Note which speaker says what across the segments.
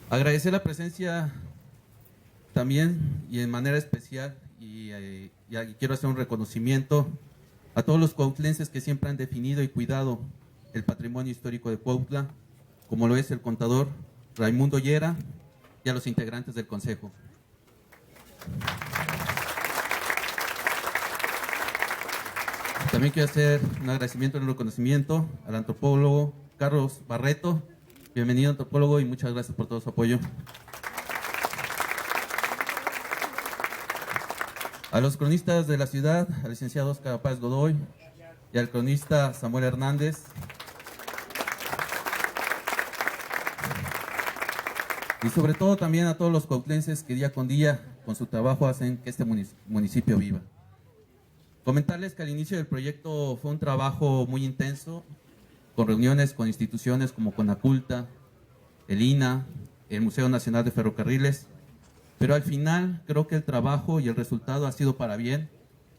Speaker 1: Agradecer la presencia también y en manera especial y quiero hacer un reconocimiento a todos los cuautlenses que siempre han definido y cuidado el patrimonio histórico de Cuautla, como lo es el contador Raimundo Llera y a los integrantes del Consejo. También quiero hacer un agradecimiento y un reconocimiento al antropólogo Carlos Barreto. Bienvenido, antropólogo, y muchas gracias por todo su apoyo. A los cronistas de la ciudad, al licenciado Óscar Páez Godoy y al cronista Samuel Hernández. Y sobre todo también a todos los cuautlenses que día con día, con su trabajo, hacen que este municipio viva. Comentarles que al inicio del proyecto fue un trabajo muy intenso, con reuniones con instituciones como Conaculta, el INA, el Museo Nacional de Ferrocarriles, pero al final creo que el trabajo y el resultado ha sido para bien,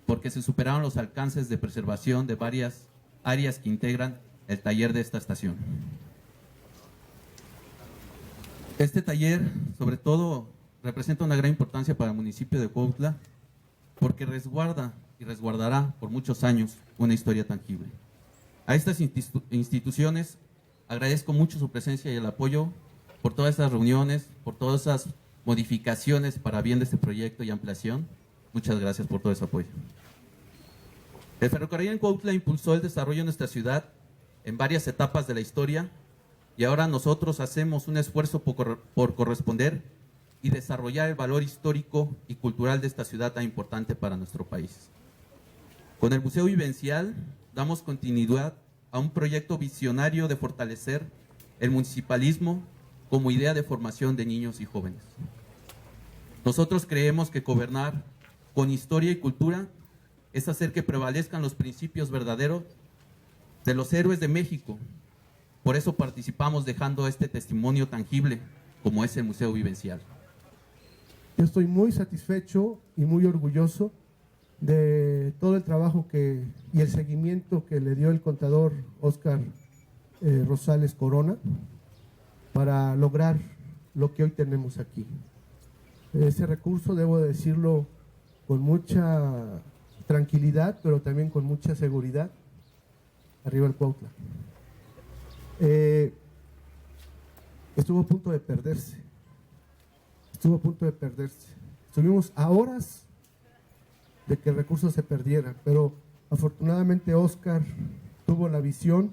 Speaker 1: porque se superaron los alcances de preservación de varias áreas que integran el taller de esta estación. Este taller, sobre todo, representa una gran importancia para el municipio de Cuautla, porque resguarda y resguardará por muchos años una historia tangible. A estas instituciones agradezco mucho su presencia y el apoyo por todas estas reuniones, por todas esas modificaciones para bien de este proyecto y ampliación. Muchas gracias por todo ese apoyo. El ferrocarril en Cuautla impulsó el desarrollo de nuestra ciudad en varias etapas de la historia y ahora nosotros hacemos un esfuerzo por corresponder y desarrollar el valor histórico y cultural de esta ciudad tan importante para nuestro país. Con el Museo Vivencial damos continuidad a un proyecto visionario de fortalecer el municipalismo como idea de formación de niños y jóvenes. Nosotros creemos que gobernar con historia y cultura es hacer que prevalezcan los principios verdaderos de los héroes de México. Por eso participamos dejando este testimonio tangible como es el Museo Vivencial.
Speaker 2: Yo estoy muy satisfecho y muy orgulloso de todo el trabajo y el seguimiento que le dio el contador Óscar Rosales Corona para lograr lo que hoy tenemos aquí. Ese recurso, debo decirlo, con mucha tranquilidad, pero también con mucha seguridad, arriba el Cuautla. Estuvo a punto de perderse. Estuvimos a horas de que el recurso se perdiera, pero afortunadamente Óscar tuvo la visión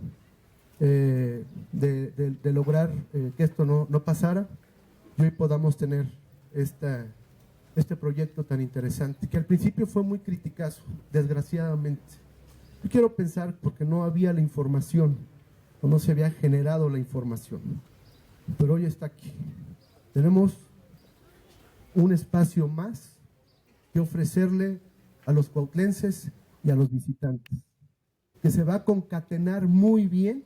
Speaker 2: de lograr que esto no pasara y hoy podamos tener este proyecto tan interesante, que al principio fue muy criticado, desgraciadamente. Yo quiero pensar porque no había la información, o no se había generado la información, pero hoy está aquí. Tenemos un espacio más que ofrecerle a los cuautlenses y a los visitantes, que se va a concatenar muy bien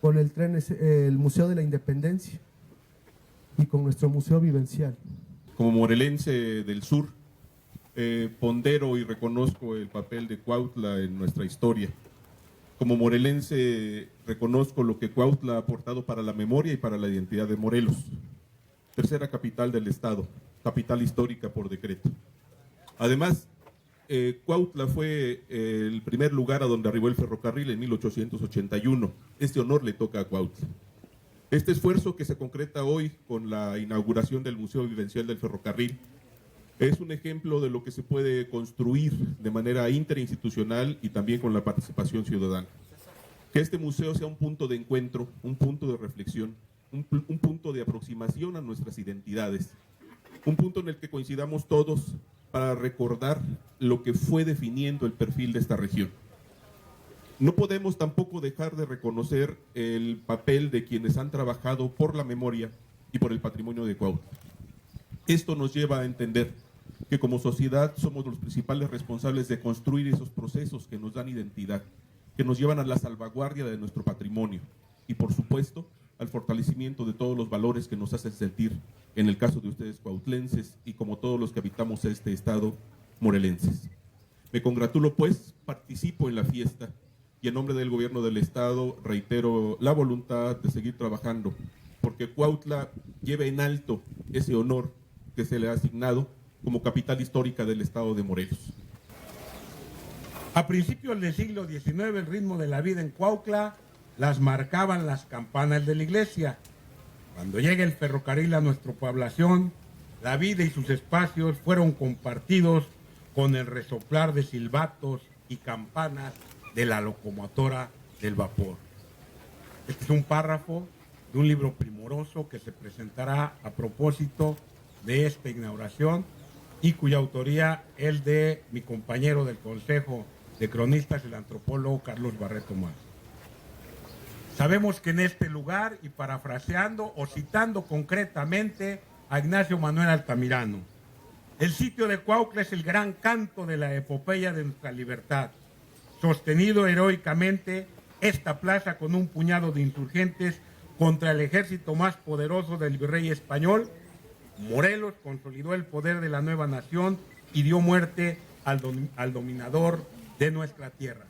Speaker 2: con el Museo de la Independencia y con nuestro Museo Vivencial.
Speaker 3: Como morelense del sur, pondero y reconozco el papel de Cuautla en nuestra historia. Como morelense reconozco lo que Cuautla ha aportado para la memoria y para la identidad de Morelos. Tercera capital del estado, capital histórica por decreto. Además, Cuautla fue el primer lugar a donde arribó el ferrocarril en 1881. Este honor le toca a Cuautla. Este esfuerzo que se concreta hoy con la inauguración del Museo Vivencial del Ferrocarril es un ejemplo de lo que se puede construir de manera interinstitucional y también con la participación ciudadana. Que este museo sea un punto de encuentro, un punto de reflexión, un punto de aproximación a nuestras identidades, un punto en el que coincidamos todos para recordar lo que fue definiendo el perfil de esta región. No podemos tampoco dejar de reconocer el papel de quienes han trabajado por la memoria y por el patrimonio de Cuautla. Esto nos lleva a entender que como sociedad somos los principales responsables de construir esos procesos que nos dan identidad, que nos llevan a la salvaguardia de nuestro patrimonio y, por supuesto, al fortalecimiento de todos los valores que nos hacen sentir, en el caso de ustedes cuautlenses y como todos los que habitamos este estado, morelenses. Me congratulo, pues, participo en la fiesta y en nombre del gobierno del estado reitero la voluntad de seguir trabajando por porque Cuautla lleva en alto ese honor que se le ha asignado como capital histórica del estado de Morelos.
Speaker 4: A principios del siglo XIX, el ritmo de la vida en Cuautla las marcaban las campanas de la iglesia. Cuando llega el ferrocarril a nuestra población, la vida y sus espacios fueron compartidos con el resoplar de silbatos y campanas de la locomotora del vapor. Este es un párrafo de un libro primoroso que se presentará a propósito de esta inauguración y cuya autoría es de mi compañero del Consejo de Cronistas, el antropólogo Carlos Barreto Más. Sabemos que en este lugar, y parafraseando o citando concretamente a Ignacio Manuel Altamirano, el sitio de Cuautla es el gran canto de la epopeya de nuestra libertad. Sostenido heroicamente esta plaza con un puñado de insurgentes contra el ejército más poderoso del virrey español, Morelos consolidó el poder de la nueva nación y dio muerte al dominador de nuestra tierra.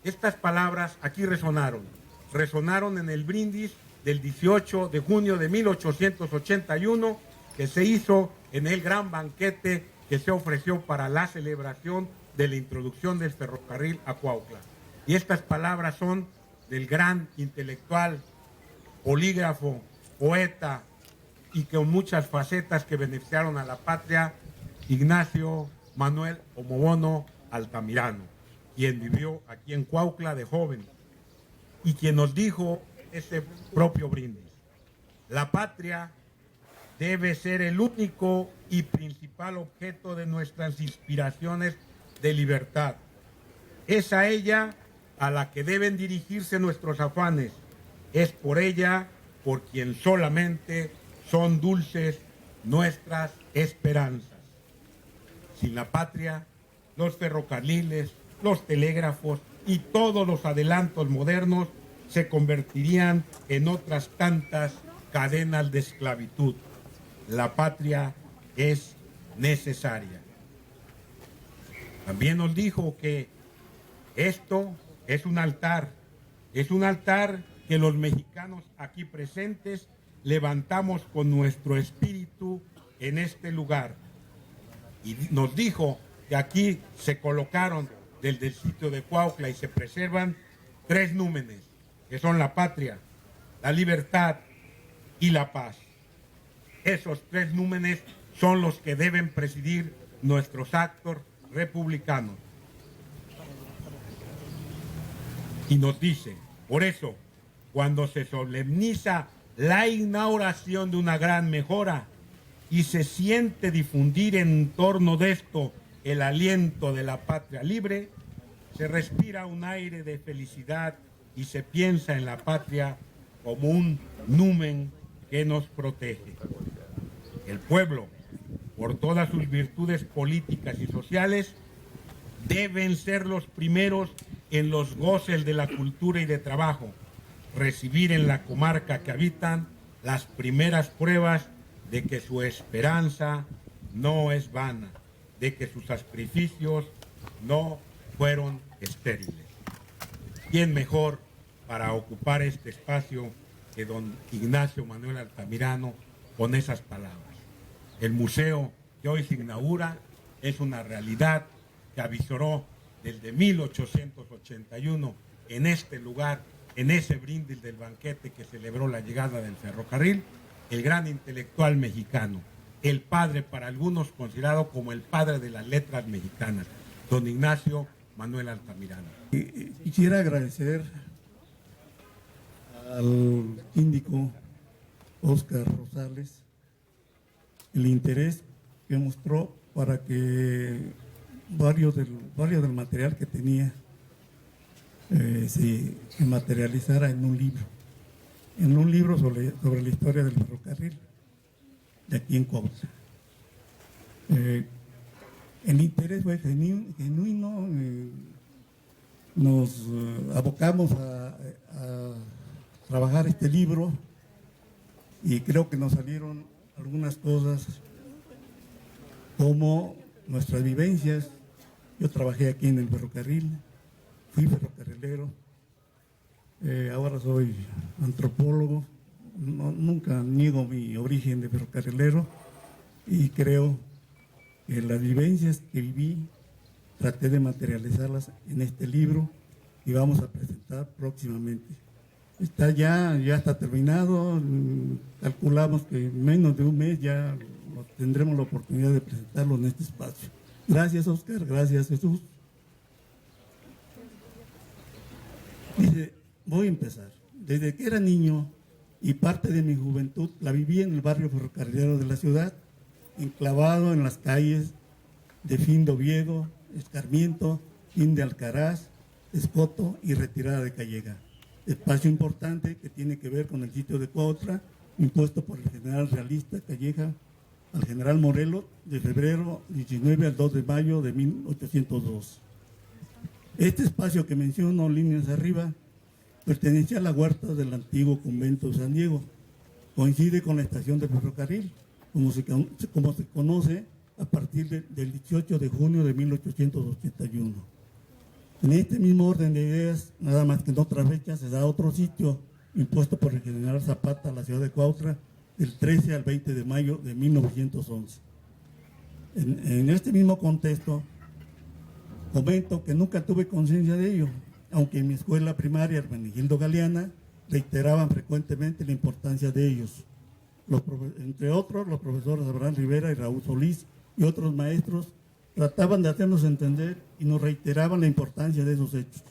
Speaker 4: Estas palabras aquí resonaron en el brindis del 18 de junio de 1881 que se hizo en el gran banquete que se ofreció para la celebración de la introducción del ferrocarril a Cuautla. Y estas palabras son del gran intelectual, polígrafo, poeta y con muchas facetas que beneficiaron a la patria, Ignacio Manuel Omobono Altamirano, quien vivió aquí en Cuautla de joven y quien nos dijo ese propio brindis: la patria debe ser el único y principal objeto de nuestras inspiraciones de libertad. Es a ella a la que deben dirigirse nuestros afanes. Es por ella por quien solamente son dulces nuestras esperanzas. Sin la patria, los ferrocarriles, los telégrafos y todos los adelantos modernos se convertirían en otras tantas cadenas de esclavitud. La patria es necesaria. También nos dijo que esto es un altar que los mexicanos aquí presentes levantamos con nuestro espíritu en este lugar. Y nos dijo que aquí se colocaron desde el sitio de Cuautla y se preservan 3 númenes, que son la patria, la libertad y la paz. Esos 3 númenes son los que deben presidir nuestros actos republicanos. Y nos dice, por eso, cuando se solemniza la inauguración de una gran mejora y se siente difundir en torno de esto el aliento de la patria libre, se respira un aire de felicidad y se piensa en la patria como un numen que nos protege. El pueblo, por todas sus virtudes políticas y sociales, deben ser los primeros en los goces de la cultura y de trabajo, recibir en la comarca que habitan las primeras pruebas de que su esperanza no es vana, de que sus sacrificios no fueron estériles. ¿Quién mejor para ocupar este espacio que don Ignacio Manuel Altamirano con esas palabras? El museo que hoy se inaugura es una realidad que avisoró desde 1881 en este lugar, en ese brindis del banquete que celebró la llegada del ferrocarril, el gran intelectual mexicano, el padre para algunos considerado como el padre de las letras mexicanas, don Ignacio Manuel Altamirano.
Speaker 5: Quisiera agradecer al síndico Óscar Rosales el interés que mostró para que varios del material que tenía se materializara en un libro sobre la historia del ferrocarril de aquí en Cuautla. El interés fue genuino, nos abocamos a trabajar este libro y creo que nos salieron algunas cosas como nuestras vivencias. Yo trabajé aquí en el ferrocarril, fui ferrocarrilero, ahora soy antropólogo, nunca niego mi origen de ferrocarrilero y creo que las vivencias que viví traté de materializarlas en este libro y vamos a presentar próximamente. Ya está terminado, calculamos que en menos de un mes ya tendremos la oportunidad de presentarlo en este espacio. Gracias, Oscar, gracias, Jesús. Dice, voy a empezar. Desde que era niño y parte de mi juventud la viví en el barrio ferrocarrilero de la ciudad, enclavado en las calles de Fin de Oviedo, Escarmiento, Fin de Alcaraz, Escoto y Retirada de Callega. Espacio importante que tiene que ver con el sitio de Cuautla, impuesto por el general realista Calleja al general Morelos de febrero 19 al 2 de mayo de 1802. Este espacio que menciono líneas arriba pertenecía a la huerta del antiguo convento de San Diego. Coincide con la estación de ferrocarril, como se conoce a partir del 18 de junio de 1881. En este mismo orden de ideas, nada más que en otras fechas, se da otro sitio impuesto por el general Zapata a la ciudad de Cuautla del 13 al 20 de mayo de 1911. En este mismo contexto, comento que nunca tuve conciencia de ello, aunque en mi escuela primaria, Hermenegildo Galeana, reiteraban frecuentemente la importancia de ellos. Entre otros, los profesores Abraham Rivera y Raúl Solís y otros maestros trataban de hacernos entender y nos reiteraban la importancia de esos hechos.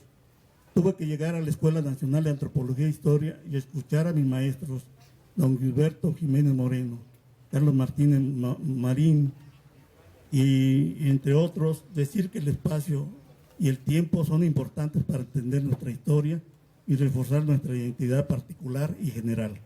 Speaker 5: Tuve que llegar a la Escuela Nacional de Antropología e Historia y escuchar a mis maestros, don Gilberto Jiménez Moreno, Carlos Martínez Marín, y entre otros, decir que el espacio y el tiempo son importantes para entender nuestra historia y reforzar nuestra identidad particular y general.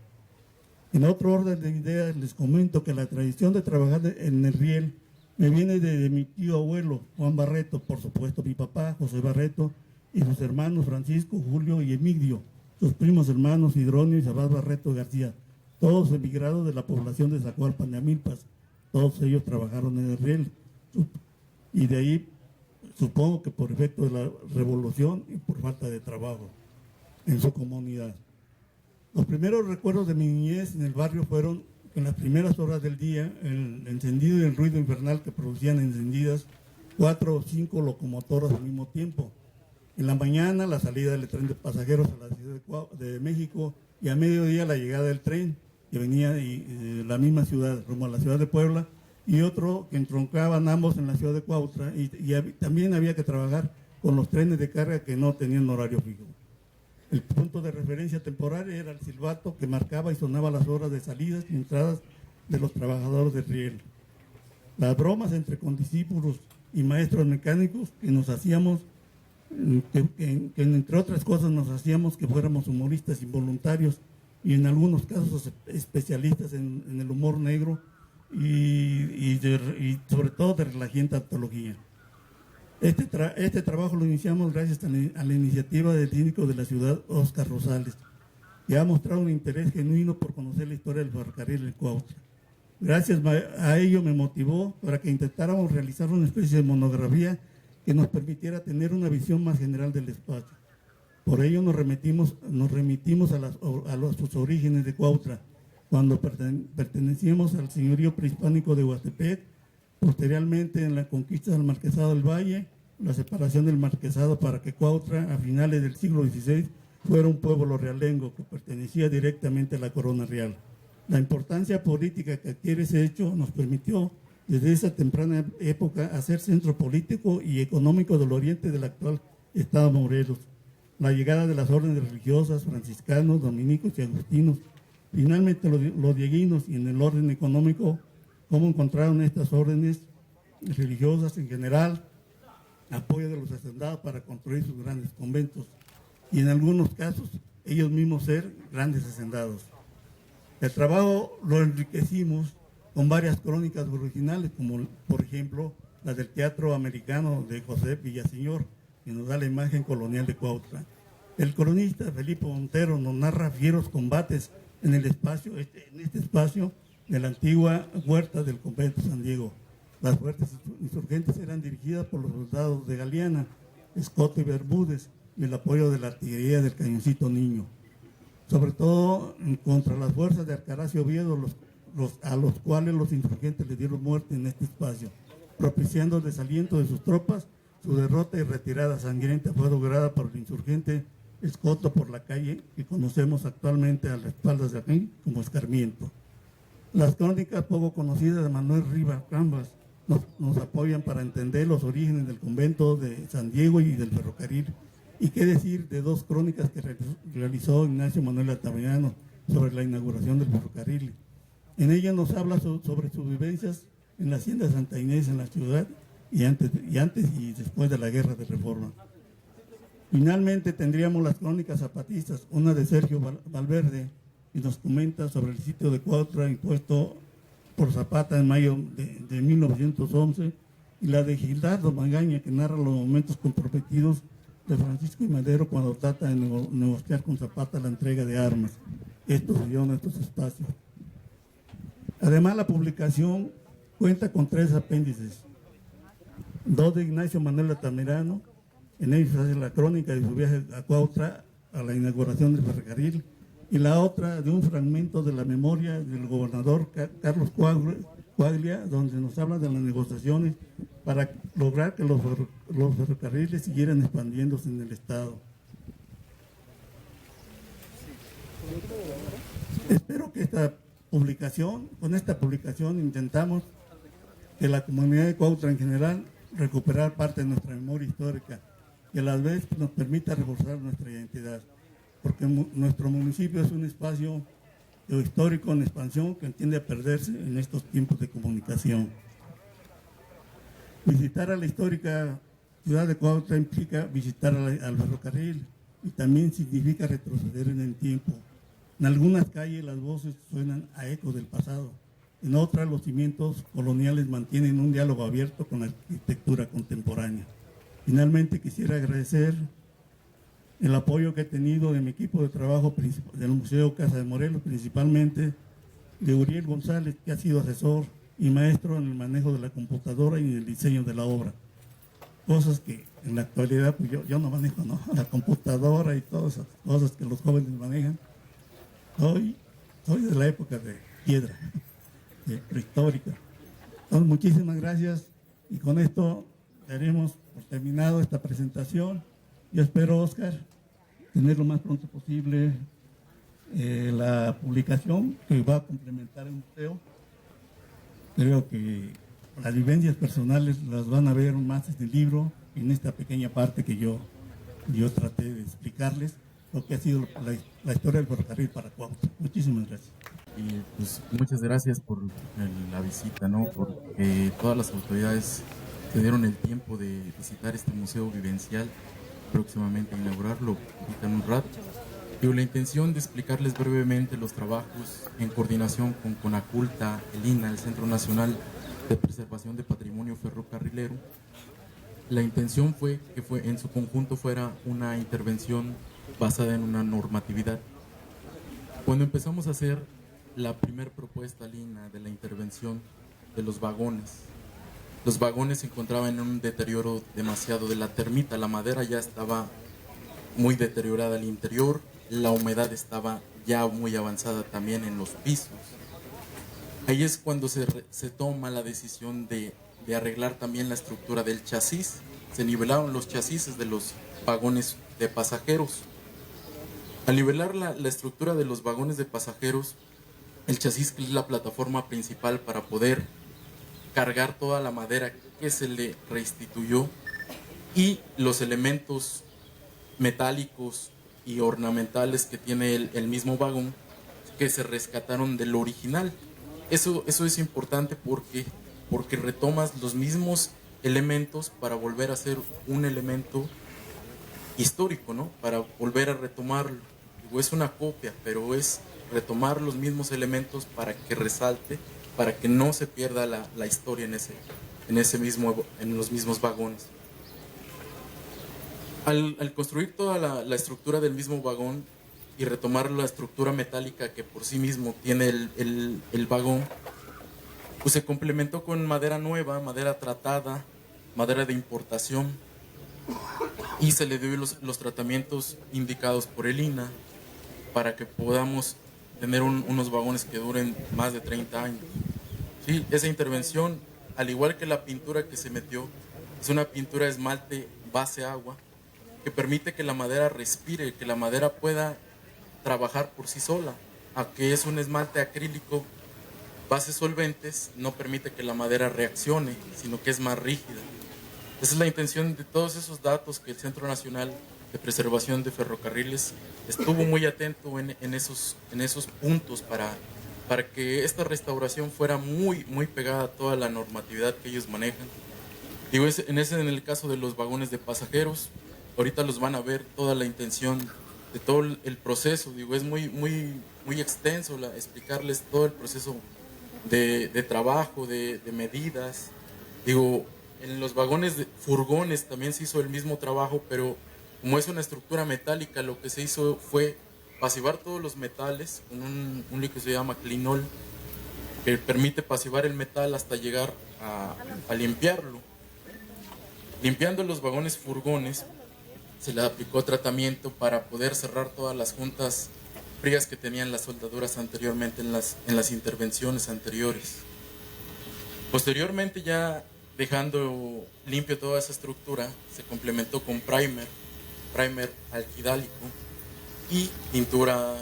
Speaker 5: En otro orden de ideas, les comento que la tradición de trabajar en el riel me viene de mi tío abuelo, Juan Barreto, por supuesto mi papá, José Barreto, y sus hermanos Francisco, Julio y Emigdio, sus primos hermanos Hidronio y Sabás Barreto García, todos emigrados de la población de Zacualpan de Amilpas. Todos ellos trabajaron en el riel, y de ahí supongo que por efecto de la revolución y por falta de trabajo en su comunidad. Los primeros recuerdos de mi niñez en el barrio fueron en las primeras horas del día, el encendido y el ruido infernal que producían encendidas 4 o 5 locomotoras al mismo tiempo. En la mañana la salida del tren de pasajeros a la Ciudad de México y a mediodía la llegada del tren que venía de la misma ciudad, rumbo a la ciudad de Puebla, y otro que entroncaban ambos en la ciudad de Cuautla, y también había que trabajar con los trenes de carga que no tenían horario fijo. El punto de referencia temporal era el silbato que marcaba y sonaba las horas de salidas y entradas de los trabajadores del riel. Las bromas entre condiscípulos y maestros mecánicos que nos hacíamos, que entre otras cosas nos hacíamos que fuéramos humoristas involuntarios y en algunos casos especialistas en el humor negro y sobre todo de relajienta antología. Este trabajo lo iniciamos gracias a la iniciativa del síndico de la ciudad, Óscar Rosales, que ha mostrado un interés genuino por conocer la historia del ferrocarril del Cuautla. Gracias a ello me motivó para que intentáramos realizar una especie de monografía que nos permitiera tener una visión más general del espacio. Por ello nos remitimos a sus orígenes de Cuautla, cuando pertenecíamos al señorío prehispánico de Huastepec, posteriormente en la conquista del Marquesado del Valle, la separación del Marquesado para que Cuautla a finales del siglo XVI fuera un pueblo realengo que pertenecía directamente a la corona real. La importancia política que adquiere ese hecho nos permitió desde esa temprana época hacer centro político y económico del oriente del actual estado de Morelos. La llegada de las órdenes religiosas, franciscanos, dominicos y agustinos, finalmente los dieguinos, y en el orden económico, cómo encontraron estas órdenes religiosas en general apoyo de los hacendados para construir sus grandes conventos y en algunos casos ellos mismos ser grandes hacendados. El trabajo lo enriquecimos con varias crónicas originales, como por ejemplo la del Teatro Americano de José Villaseñor, que nos da la imagen colonial de Cuautla. El cronista Felipe Montero nos narra fieros combates en este espacio de la antigua huerta del convento San Diego. Las fuerzas insurgentes eran dirigidas por los soldados de Galeana, Escoto y Bermúdez, y el apoyo de la artillería del Cañoncito Niño. sobre todo contra las fuerzas de Alcaraz y Oviedo, a los cuales los insurgentes le dieron muerte en este espacio, propiciando el desaliento de sus tropas. Su derrota y retirada sangrienta fue lograda por el insurgente Escoto por la calle que conocemos actualmente a las espaldas de aquí como Escarmiento. Las crónicas poco conocidas de Manuel Rivas Cambas nos apoyan para entender los orígenes del convento de San Diego y del ferrocarril. Y qué decir de dos crónicas que realizó Ignacio Manuel Altamirano sobre la inauguración del ferrocarril. En ella nos habla sobre sus vivencias en la hacienda de Santa Inés en la ciudad y antes y después de la guerra de Reforma. Finalmente tendríamos las crónicas zapatistas, una de Sergio Valverde, y nos comenta sobre el sitio de Cuautla impuesto por Zapata en mayo de 1911, y la de Gildardo Magaña, que narra los momentos comprometidos de Francisco y Madero cuando trata de negociar con Zapata la entrega de armas. Esto se dio en estos espacios. Además, la publicación cuenta con 3 apéndices: 2 de Ignacio Manuel Altamirano, en ellos hace la crónica de su viaje a Cuautla a la inauguración del ferrocarril, y la otra de un fragmento de la memoria del gobernador Carlos Coaglia, donde nos habla de las negociaciones para lograr que los ferrocarriles siguieran expandiéndose en el estado. Espero que con esta publicación intentamos que la comunidad de Cuautla en general recuperar parte de nuestra memoria histórica y a la vez nos permita reforzar nuestra identidad, porque nuestro municipio es un espacio histórico en expansión que tiende a perderse en estos tiempos de comunicación. Visitar a la histórica ciudad de Cuautla implica visitar al ferrocarril y también significa retroceder en el tiempo. En algunas calles las voces suenan a ecos del pasado, en otras los cimientos coloniales mantienen un diálogo abierto con la arquitectura contemporánea. Finalmente quisiera agradecer el apoyo que he tenido de mi equipo de trabajo del Museo Casa de Morelos, principalmente de Uriel González, que ha sido asesor y maestro en el manejo de la computadora y en el diseño de la obra. Cosas que en la actualidad pues yo no manejo, ¿no? La computadora y todas esas cosas que los jóvenes manejan. Soy de la época de piedra, de prehistórica. Entonces, muchísimas gracias y con esto daremos por terminado esta presentación. Yo espero, Oscar, tener lo más pronto posible la publicación que va a complementar el museo. Creo que las vivencias personales las van a ver más en el libro, en esta pequeña parte que yo traté de explicarles lo que ha sido la historia del ferrocarril para Cuautla. Muchísimas gracias.
Speaker 6: Y pues muchas gracias por la visita, ¿no? Porque todas las autoridades se dieron el tiempo de visitar este museo vivencial, próximamente a inaugurarlo ahorita en un rato. Y la intención de explicarles brevemente los trabajos en coordinación con Conaculta, el INA, el Centro Nacional de Preservación de Patrimonio Ferrocarrilero. La intención fue que en su conjunto fuera una intervención basada en una normatividad. Cuando empezamos a hacer la primera propuesta al INA de la intervención de los vagones se encontraban en un deterioro demasiado de la termita, la madera ya estaba muy deteriorada al interior, la humedad estaba ya muy avanzada también en los pisos. Ahí es cuando se toma la decisión de arreglar también la estructura del chasis. Se nivelaron los chasis de los vagones de pasajeros. Al nivelar la estructura de los vagones de pasajeros, el chasis, que es la plataforma principal para poder cargar toda la madera que se le restituyó, y los elementos metálicos y ornamentales que tiene el mismo vagón, que se rescataron del original. Eso es importante porque retomas los mismos elementos para volver a ser un elemento histórico, ¿no? Para volver a retomarlo. Digo, es una copia, pero es retomar los mismos elementos para que resalte, para que no se pierda la historia en los mismos vagones. Al construir toda la estructura del mismo vagón y retomar la estructura metálica que por sí mismo tiene el vagón, pues se complementó con madera nueva, madera tratada, madera de importación, y se le dio los tratamientos indicados por el INA. para que podamos tener unos vagones que duren más de 30 años. Sí, esa intervención, al igual que la pintura que se metió, es una pintura de esmalte base agua que permite que la madera respire, que la madera pueda trabajar por sí sola, a que es un esmalte acrílico bases solventes, no permite que la madera reaccione, sino que es más rígida. Esa es la intención de todos esos datos que el Centro Nacional de Preservación de Ferrocarriles estuvo muy atento en esos puntos para que esta restauración fuera muy pegada a toda la normatividad que ellos manejan. Digo, en el caso de los vagones de pasajeros, ahorita los van a ver toda la intención de todo el proceso. Digo, es muy extenso explicarles todo el proceso de trabajo, de medidas. Digo, en los vagones de furgones también se hizo el mismo trabajo, pero como es una estructura metálica, lo que se hizo fue pasivar todos los metales con un líquido que se llama clinol, que permite pasivar el metal hasta llegar a limpiarlo. Limpiando los vagones furgones, se le aplicó tratamiento para poder cerrar todas las juntas frías que tenían las soldaduras anteriormente en las intervenciones anteriores. Posteriormente, ya dejando limpio toda esa estructura, se complementó con primer alquidálico y pintura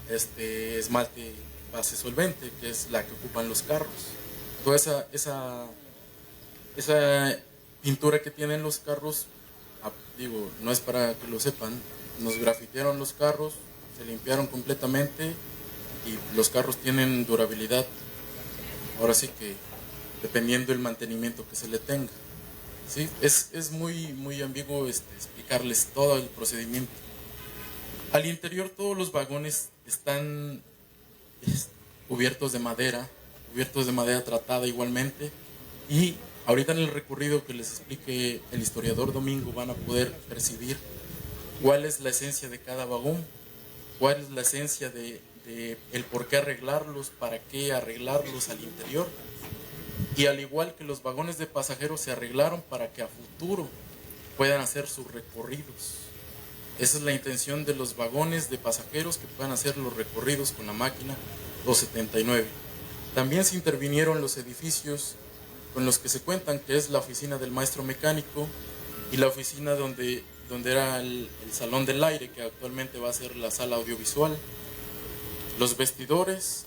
Speaker 6: esmalte base solvente, que es la que ocupan los carros. Toda esa pintura que tienen los carros, digo, no es para que lo sepan, nos grafitearon los carros, se limpiaron completamente y los carros tienen durabilidad. Ahora sí que dependiendo del mantenimiento que se le tenga. ¿Sí? Es muy ambiguo explicarles todo el procedimiento. Al interior todos los vagones están cubiertos de madera tratada igualmente, y ahorita en el recorrido que les explique el historiador Domingo van a poder percibir cuál es la esencia de cada vagón, cuál es la esencia de el por qué arreglarlos, para qué arreglarlos al interior. Y al igual que los vagones de pasajeros se arreglaron para que a futuro puedan hacer sus recorridos. Esa es la intención de los vagones de pasajeros, que puedan hacer los recorridos con la máquina 279. También se intervinieron los edificios con los que se cuentan, que es la oficina del maestro mecánico y la oficina donde era el salón del aire, que actualmente va a ser la sala audiovisual. Los vestidores,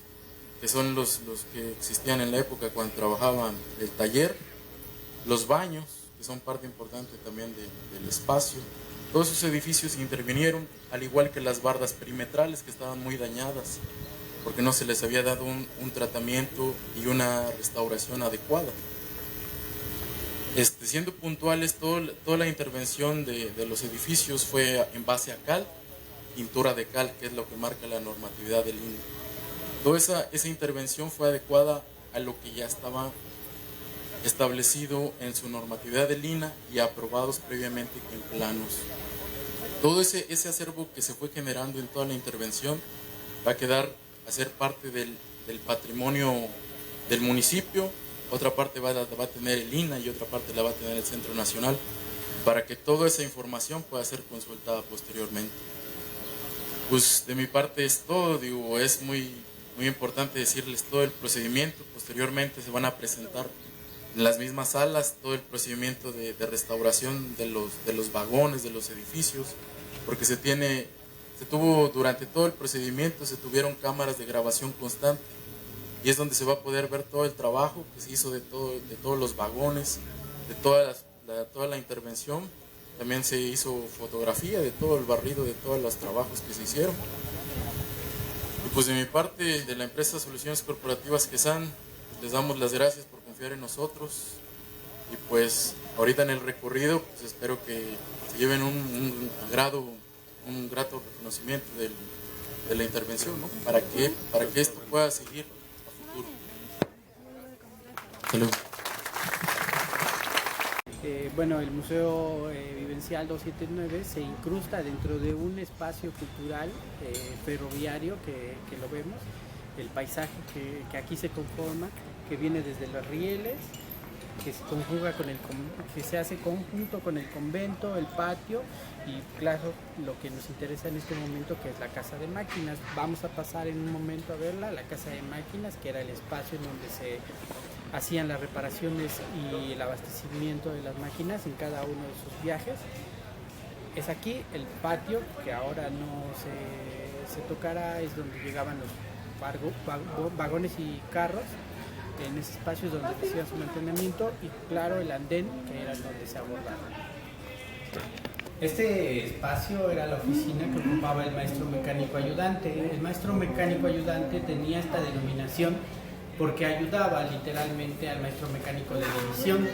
Speaker 6: que son los que existían en la época cuando trabajaban el taller, los baños, que son parte importante también del espacio. Todos esos edificios intervinieron, al igual que las bardas perimetrales, que estaban muy dañadas, porque no se les había dado un tratamiento y una restauración adecuada. Siendo puntuales, toda la intervención de los edificios fue en base a cal, pintura de cal, que es lo que marca la normatividad del INE. Toda esa intervención fue adecuada a lo que ya estaba establecido en su normatividad del INA y aprobados previamente en planos. Todo ese acervo que se fue generando en toda la intervención va a quedar a ser parte del patrimonio del municipio. Otra parte va a tener el INA y otra parte la va a tener el Centro Nacional, para que toda esa información pueda ser consultada posteriormente. Pues de mi parte es todo. Digo, es muy importante decirles todo el procedimiento. Posteriormente se van a presentar en las mismas salas todo el procedimiento de restauración de los vagones, de los edificios, porque se tuvo durante todo el procedimiento, se tuvieron cámaras de grabación constante, y es donde se va a poder ver todo el trabajo que se hizo de todos los vagones, de toda la intervención. También se hizo fotografía de todo el barrido, de todos los trabajos que se hicieron. Y pues de mi parte, de la empresa Soluciones Corporativas QUESAN, les damos las gracias por confiar en nosotros. Y pues ahorita en el recorrido, pues espero que se lleven un grato reconocimiento de la intervención, ¿no? Para que esto pueda seguir a futuro. Salud.
Speaker 7: Bueno, el Museo Vivencial 279 se incrusta dentro de un espacio cultural ferroviario que lo vemos, el paisaje que aquí se conforma, que viene desde los rieles que se conjuga que se hace conjunto con el convento, el patio y claro, lo que nos interesa en este momento, que es la casa de máquinas. Vamos a pasar en un momento a verla, la casa de máquinas, que era el espacio en donde se hacían las reparaciones y el abastecimiento de las máquinas en cada uno de sus viajes. Es aquí el patio, que ahora no se tocará, es donde llegaban los vagones y carros. En ese espacio es donde hacían su mantenimiento y claro, el andén, que era donde se abordaba. Este espacio era la oficina que ocupaba el maestro mecánico ayudante. El maestro mecánico ayudante tenía esta denominación porque ayudaba literalmente al maestro mecánico de división.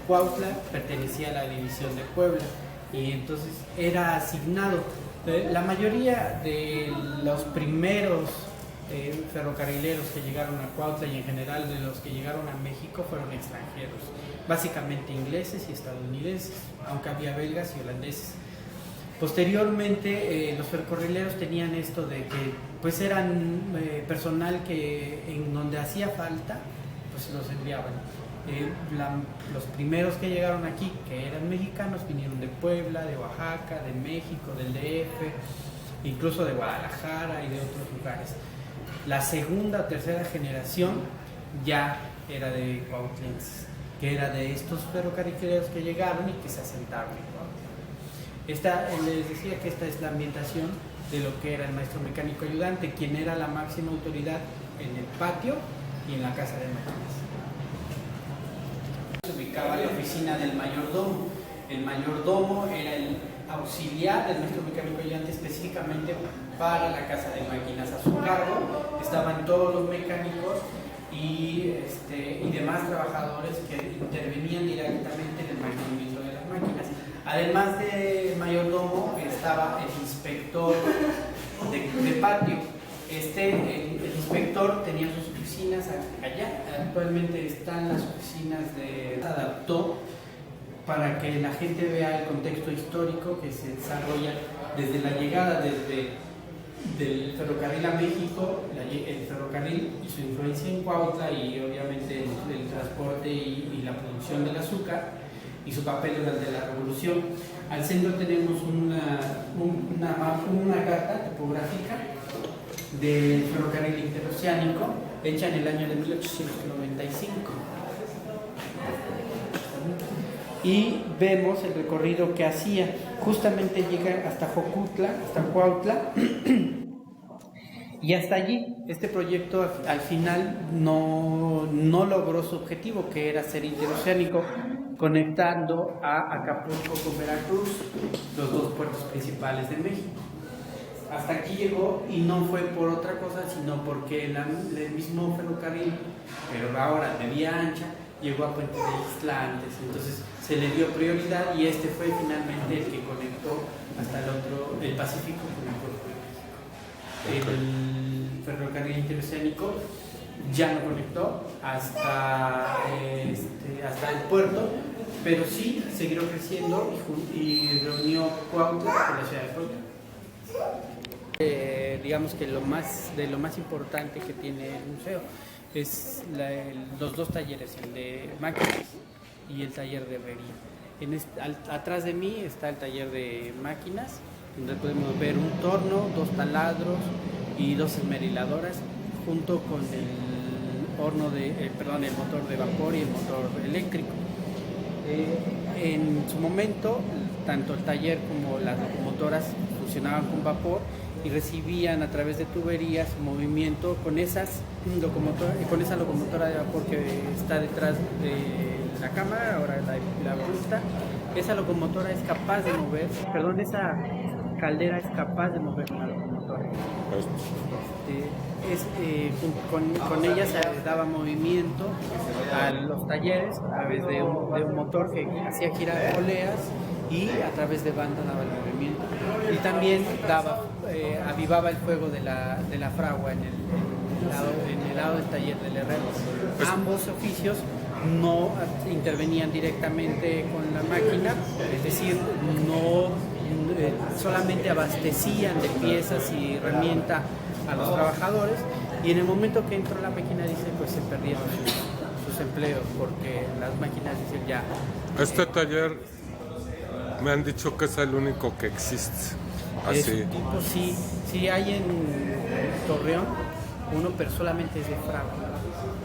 Speaker 7: Cuautla pertenecía a la división de Puebla y entonces era asignado. La mayoría de los primeros ferrocarrileros que llegaron a Cuautla y en general de los que llegaron a México fueron extranjeros, básicamente ingleses y estadounidenses, aunque había belgas y holandeses. Posteriormente los ferrocarrileros tenían esto de que pues eran personal que en donde hacía falta pues los enviaban. Los primeros que llegaron aquí, que eran mexicanos, vinieron de Puebla, de Oaxaca, de México, del DF, incluso de Guadalajara y de otros lugares. La segunda o tercera generación ya era de cuautlenses, que era de estos ferrocarrileros que llegaron y que se asentaron en Cuautla. Les decía que esta es la ambientación de lo que era el maestro mecánico ayudante, quien era la máxima autoridad en el patio y en la casa de máquinas. Se ubicaba la oficina del mayordomo. El mayordomo era el auxiliar del maestro mecánico ayudante específicamente para la casa de máquinas. A su cargo estaban todos los mecánicos y demás trabajadores que intervenían directamente en el mantenimiento de las máquinas. Además de mayordomo estaba el inspector de patio. El inspector tenía sus oficinas allá. Actualmente están las oficinas adaptó para que la gente vea el contexto histórico que se desarrolla desde la llegada del ferrocarril a México, el ferrocarril y su influencia en Cuautla y obviamente el transporte y la producción del azúcar y su papel durante la revolución. Al centro tenemos una carta topográfica del ferrocarril interoceánico hecha en el año de 1895. Y vemos el recorrido que hacía. Justamente llega hasta Jocutla, hasta Cuautla, y hasta allí. Este proyecto al final no logró su objetivo, que era ser interoceánico, conectando a Acapulco con Veracruz, los dos puertos principales de México. Hasta aquí llegó y no fue por otra cosa, sino porque el mismo ferrocarril, pero ahora de vía ancha, llegó a Puente de Ixtla antes, entonces se le dio prioridad y este fue finalmente el que conectó hasta el Pacífico con el Golfo de México. El ferrocarril interoceánico ya no conectó hasta el puerto, pero sí siguió creciendo y reunió Cuautla con la ciudad de Puebla. Digamos que lo más importante que tiene el museo es los dos talleres, el de máquinas y el taller de herrería. Atrás de mí está el taller de máquinas, donde podemos ver un torno, dos taladros y dos esmeriladoras, junto con el motor de vapor y el motor eléctrico. En su momento, tanto el taller como las locomotoras funcionaban con vapor y recibían a través de tuberías movimiento con esa locomotora de vapor que está detrás de la cámara, ahora la punta. Esa locomotora es capaz de mover, esa caldera es capaz de mover una locomotora. Con ella se daba movimiento a los talleres a través de un motor que hacía girar poleas y a través de banda daba el movimiento. Y también avivaba el fuego de la fragua en el lado del taller del herrero. Ambos oficios no intervenían directamente con la máquina, es decir, solamente abastecían de piezas y herramienta a los trabajadores, y en el momento que entró la máquina, pues se perdieron sus sus empleos, porque las máquinas dicen ya.
Speaker 8: Este taller me han dicho que es el único que existe.
Speaker 7: Es
Speaker 8: Así.
Speaker 7: un tipo, sí hay en Torreón uno, pero solamente es de fragua.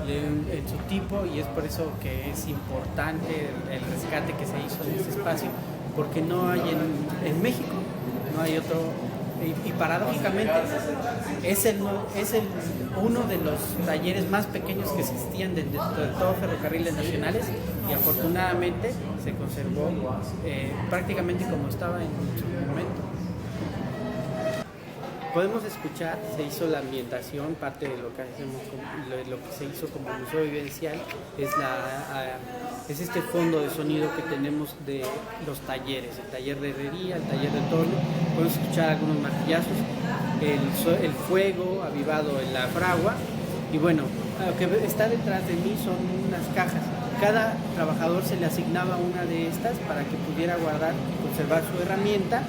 Speaker 7: En su tipo, y es por eso que es importante el rescate que se hizo en ese espacio, porque no hay en México, no hay otro, y paradójicamente es uno de los talleres más pequeños que existían dentro de todos los ferrocarriles nacionales, y afortunadamente se conservó prácticamente como estaba en su momento. Podemos escuchar, se hizo la ambientación, parte de lo que hacemos, lo que se hizo como museo vivencial, es este fondo de sonido que tenemos de los talleres, el taller de herrería, el taller de torno. Podemos escuchar algunos martillazos, el fuego avivado en la fragua, y bueno, lo que está detrás de mí son unas cajas. Cada trabajador se le asignaba una de estas para que pudiera guardar y conservar su herramienta,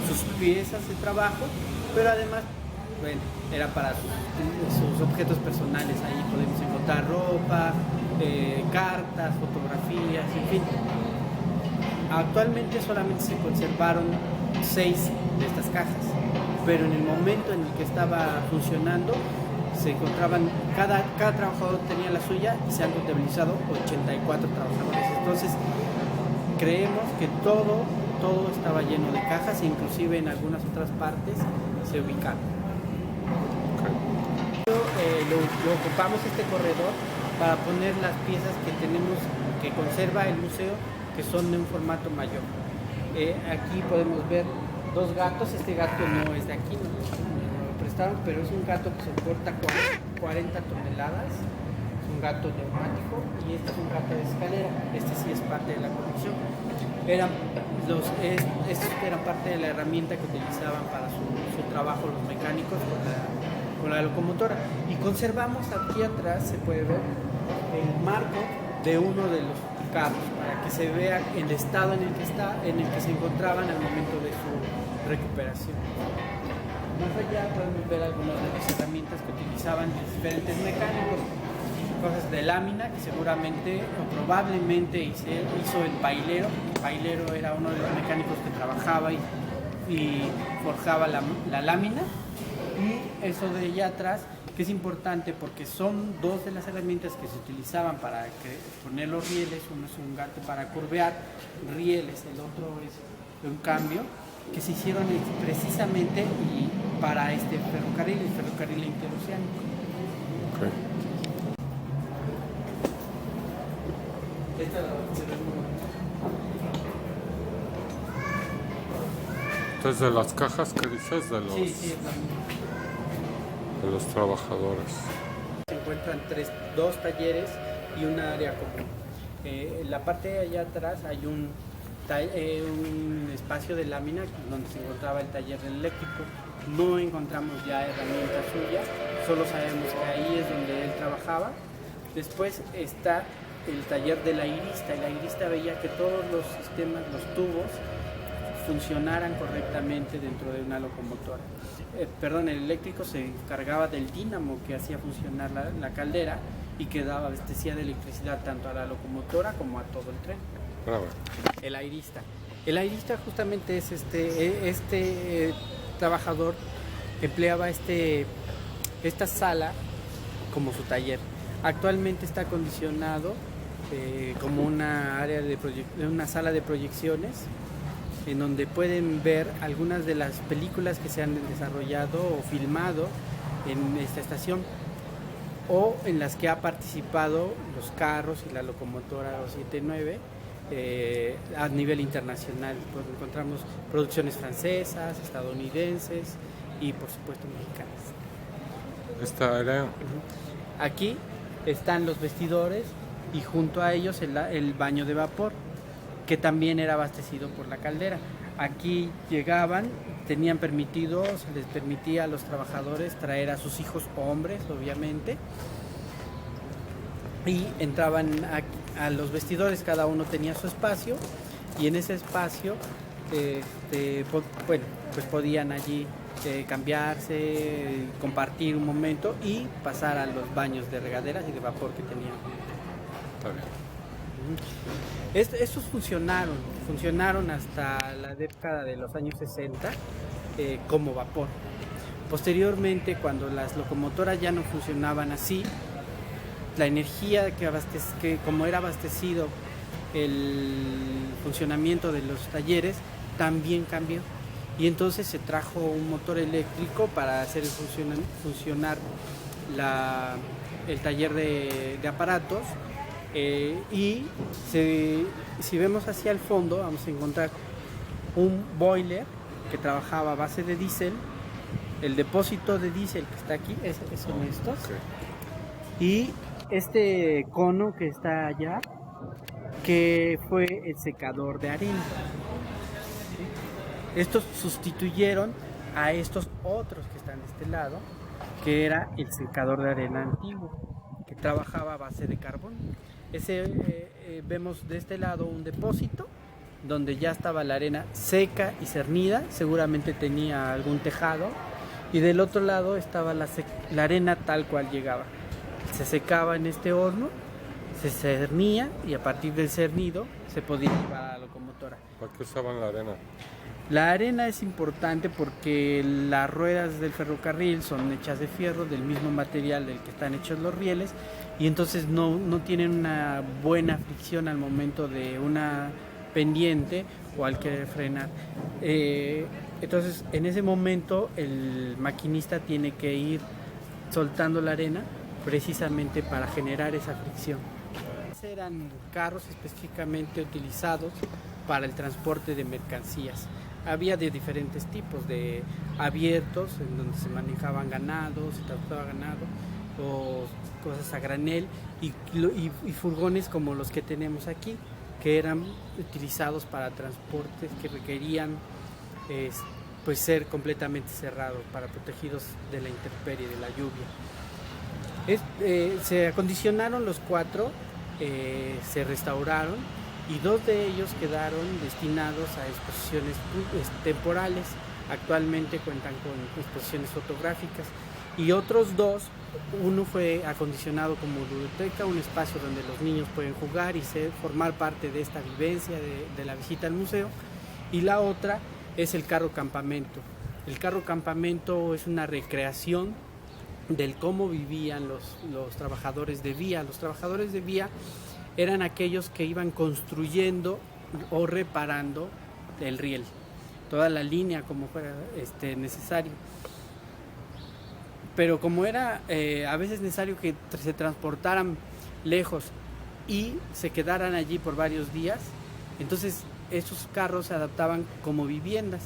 Speaker 7: sus piezas de trabajo, pero además, bueno, era para sus objetos personales. Ahí podemos encontrar ropa, cartas, fotografías, en fin. Actualmente solamente se conservaron 6 de estas cajas, pero en el momento en el que estaba funcionando, se encontraban, cada trabajador tenía la suya, y se han contabilizado 84 trabajadores. Entonces, creemos que todo estaba lleno de cajas, e inclusive en algunas otras partes se ubicaron. Lo ocupamos este corredor para poner las piezas que tenemos, que conserva el museo, que son de un formato mayor. Aquí podemos ver 2 gatos. Este gato no es de aquí, no lo prestaron, pero es un gato que soporta 40 toneladas. Es un gato neumático, y este es un gato de escalera. Este sí es parte de la colección. Estos eran parte de la herramienta que utilizaban para su trabajo los mecánicos con la locomotora. Y conservamos aquí atrás, se puede ver, el marco de uno de los carros, para que se vea el estado en el que se encontraban al momento de su recuperación. Más allá podemos ver algunas de las herramientas que utilizaban diferentes mecánicos, cosas de lámina que seguramente o probablemente hizo el pailero. El pailero era uno de los mecánicos que trabajaba y forjaba la lámina. Y eso de allá atrás, que es importante porque son 2 de las herramientas que se utilizaban para poner los rieles. Uno es un gato para curvear rieles, el otro es un cambio, que se hicieron precisamente para este ferrocarril, el ferrocarril interoceánico.
Speaker 8: Okay. Entonces, de las cajas que dices, de los,
Speaker 7: Sí,
Speaker 8: de los trabajadores.
Speaker 7: se encuentran 2 talleres y una área común. En la parte de allá atrás hay un espacio de lámina donde se encontraba el taller del eléctrico. No encontramos ya herramientas suyas, solo sabemos que ahí es donde él trabajaba. Después está el taller del airista. El airista veía que todos los sistemas, los tubos, funcionaran correctamente dentro de una locomotora. El eléctrico se encargaba del dínamo que hacía funcionar la caldera y que abastecía de electricidad tanto a la locomotora como a todo el tren.
Speaker 8: Bravo.
Speaker 7: El airista justamente es este trabajador empleaba esta sala como su taller. Actualmente está acondicionado como una área una sala de proyecciones, en donde pueden ver algunas de las películas que se han desarrollado o filmado en esta estación, o en las que ha participado los carros y la locomotora 279 a nivel internacional. Pues encontramos producciones francesas, estadounidenses y por supuesto mexicanas.
Speaker 8: Esta área.
Speaker 7: Aquí están los vestidores y junto a ellos el baño de vapor, que también era abastecido por la caldera. Aquí llegaban, se les permitía a los trabajadores traer a sus hijos hombres, obviamente, y entraban a los vestidores. Cada uno tenía su espacio, y en ese espacio pues podían allí cambiarse, compartir un momento y pasar a los baños de regaderas y de vapor que tenían.
Speaker 8: está bien.
Speaker 7: Estos funcionaron hasta la década de los años 60 como vapor. Posteriormente, cuando las locomotoras ya no funcionaban así, la energía que como era abastecido el funcionamiento de los talleres también cambió, y entonces se trajo un motor eléctrico para hacer funcionar el taller de aparatos. Y si vemos hacia el fondo vamos a encontrar un boiler que trabajaba a base de diésel, el depósito de diésel que está aquí, son estos, y este cono que está allá, que fue el secador de arena. Estos sustituyeron a estos otros que están de este lado, que era el secador de arena antiguo, que trabajaba a base de carbón. Vemos de este lado un depósito donde ya estaba la arena seca y cernida, seguramente tenía algún tejado, y del otro lado estaba la arena tal cual llegaba. Se secaba en este horno, se cernía, y a partir del cernido se podía llevar a la locomotora.
Speaker 8: ¿Para qué usaban la arena?
Speaker 7: La arena es importante porque las ruedas del ferrocarril son hechas de fierro, del mismo material del que están hechos los rieles, y entonces no tienen una buena fricción al momento de una pendiente o al querer frenar. Entonces en ese momento el maquinista tiene que ir soltando la arena precisamente para generar esa fricción. Eran carros específicamente utilizados para el transporte de mercancías. Había de diferentes tipos, de abiertos, en donde se manejaban ganado, se transportaba ganado, o cosas a granel, y furgones como los que tenemos aquí, que eran utilizados para transportes que requerían pues ser completamente cerrados, para protegidos de la intemperie, de la lluvia. Se acondicionaron los 4, se restauraron, y 2 de ellos quedaron destinados a exposiciones temporales. Actualmente cuentan con exposiciones fotográficas, y otros 2, uno fue acondicionado como biblioteca, un espacio donde los niños pueden jugar y formar parte de esta vivencia de la visita al museo, y la otra es el carro campamento. El carro campamento es una recreación del cómo vivían los trabajadores de vía. Los trabajadores de vía eran aquellos que iban construyendo o reparando el riel, toda la línea como fuera necesario. Pero como era a veces necesario que se transportaran lejos y se quedaran allí por varios días, entonces esos carros se adaptaban como viviendas.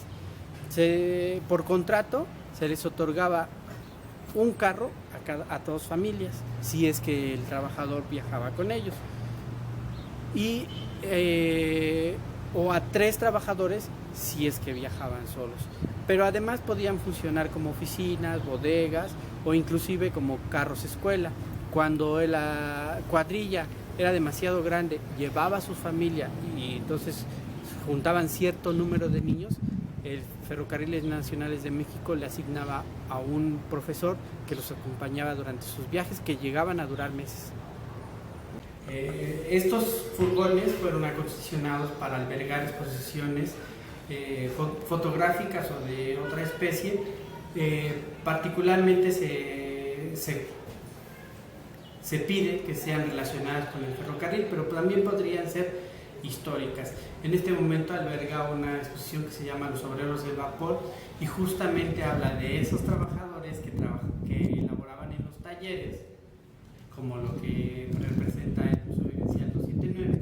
Speaker 7: Por contrato se les otorgaba un carro a 2 familias, si es que el trabajador viajaba con ellos, o a 3 trabajadores si es que viajaban solos. Pero además podían funcionar como oficinas, bodegas, o inclusive como carros escuela. Cuando la cuadrilla era demasiado grande, llevaba a su familia, y entonces juntaban cierto número de niños, el Ferrocarriles Nacionales de México le asignaba a un profesor que los acompañaba durante sus viajes, que llegaban a durar meses. Estos furgones fueron acondicionados para albergar exposiciones fotográficas o de otra especie. Particularmente se pide que sean relacionadas con el ferrocarril, pero también podrían ser históricas. En este momento alberga una exposición que se llama Los Obreros del Vapor, y justamente habla de esos trabajadores que elaboraban en los talleres, como lo que representa el Museo Vivencial 279,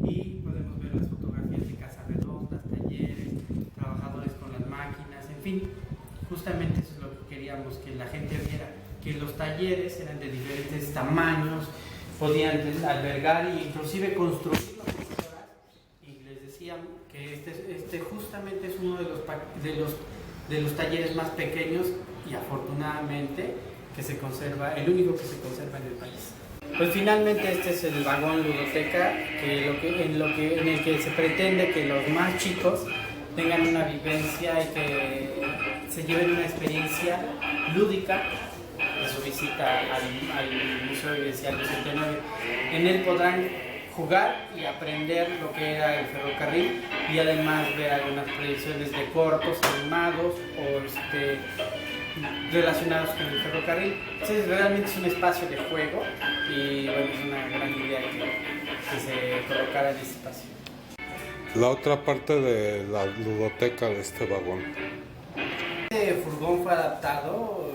Speaker 7: y podemos ver las fotografías de casas redondas, talleres, trabajadores con las máquinas, en fin. Justamente eso es lo que queríamos que la gente viera, que los talleres eran de diferentes tamaños, podían albergar e inclusive construir locomotoras, y les decían que este justamente es uno de los talleres más pequeños, y afortunadamente que se conserva, el único que se conserva en el país. Pues finalmente este es el vagón ludoteca, en el que se pretende que los más chicos tengan una vivencia y que se lleven una experiencia lúdica de su visita al Museo Vivencial Bicentenario. En él podrán jugar y aprender lo que era el ferrocarril y además ver algunas proyecciones de cortos animados o relacionados con el ferrocarril. Entonces realmente es un espacio de juego y bueno, es una gran idea que se colocara en ese espacio.
Speaker 8: La otra parte de la ludoteca de este vagón.
Speaker 7: Este furgón fue adaptado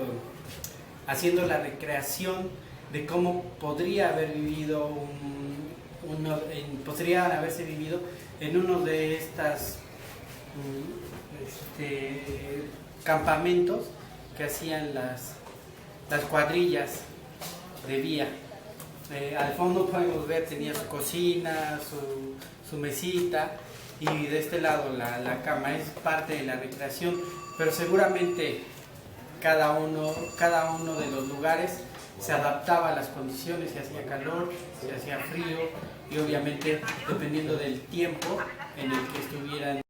Speaker 7: haciendo la recreación de cómo podría haber vivido podrían haberse vivido en uno de estas campamentos que hacían las cuadrillas de vía. Al fondo podemos ver, tenía su cocina, su mesita, y de este lado la cama. Es parte de la recreación, pero seguramente cada uno de los lugares se adaptaba a las condiciones, si hacía calor, si hacía frío, y obviamente dependiendo del tiempo en el que estuvieran